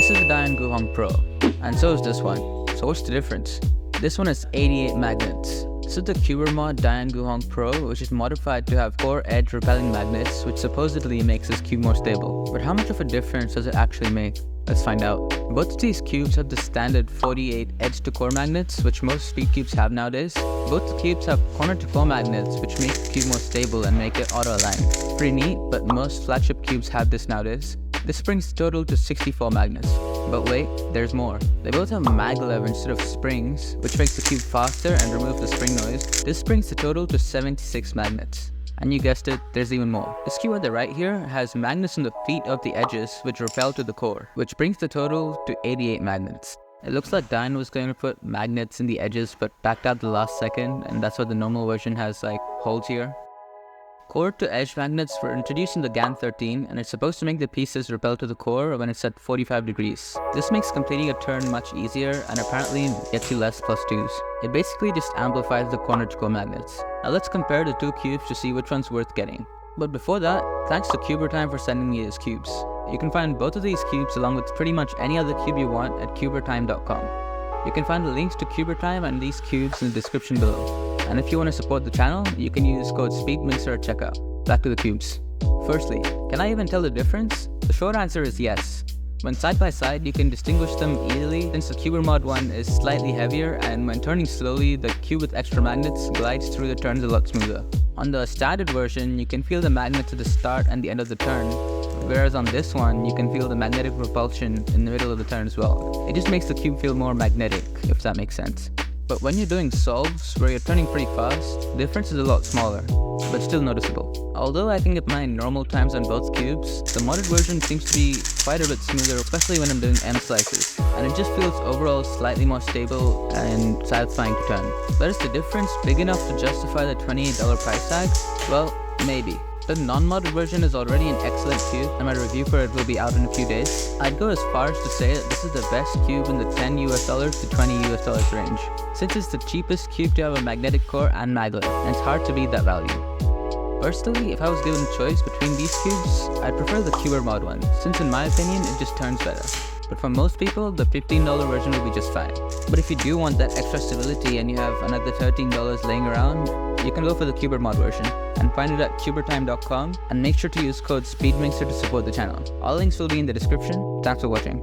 This is the DaYan GuHong Pro, and so is this one. So what's the difference? This one has 88 magnets. This is the Cubermod DaYan GuHong Pro, which is modified to have 4 edge repelling magnets, which supposedly makes this cube more stable. But how much of a difference does it actually make? Let's find out. Both of these cubes have the standard 48 edge to core magnets, which most speed cubes have nowadays. Both cubes have corner to core magnets, which make the cube more stable and make it auto-align. Pretty neat, but most flagship cubes have this nowadays. This brings the total to 64 magnets. But wait, there's more. They both have maglev instead of springs, which makes the cube faster and removes the spring noise. This brings the total to 76 magnets. And you guessed it, there's even more. This cube on the right here has magnets on the feet of the edges which repel to the core, which brings the total to 88 magnets. It looks like DaYan was going to put magnets in the edges but backed out the last second, and that's why the normal version has like holes here. Core to edge magnets were introduced in the GAN 13, and it's supposed to make the pieces repel to the core when it's at 45 degrees. This makes completing a turn much easier and apparently gets you less +2s. It basically just amplifies the corner to core magnets. Now let's compare the two cubes to see which one's worth getting. But before that, thanks to Cubertime for sending me these cubes. You can find both of these cubes along with pretty much any other cube you want at Cubertime.com. You can find the links to Cubertime and these cubes in the description below. And if you want to support the channel, you can use code SPEEDMIXER at checkout. Back to the cubes. Firstly, can I even tell the difference? The short answer is yes. When side by side, you can distinguish them easily since the Cubermod one is slightly heavier, and when turning slowly, the cube with extra magnets glides through the turns a lot smoother. On the standard version, you can feel the magnets at the start and the end of the turn, whereas on this one, you can feel the magnetic repulsion in the middle of the turn as well. It just makes the cube feel more magnetic, if that makes sense. But when you're doing solves, where you're turning pretty fast, the difference is a lot smaller, but still noticeable. Although I can get my normal times on both cubes, the modded version seems to be quite a bit smoother, especially when I'm doing M slices, and it just feels overall slightly more stable and satisfying to turn. But is the difference big enough to justify the $28 price tag? Well, maybe. The non-modded version is already an excellent cube, and my review for it will be out in a few days. I'd go as far as to say that this is the best cube in the $10 to $20 range, since it's the cheapest cube to have a magnetic core and maglev, and it's hard to beat that value. Personally, if I was given a choice between these cubes, I'd prefer the Cubermod one, since in my opinion it just turns better. But for most people, the $15 version will be just fine. But if you do want that extra stability and you have another $13 laying around, you can go for the Cubermod version and find it at Cubertime.com, and make sure to use code SPEEDMIXER to support the channel. All links will be in the description. Thanks for watching.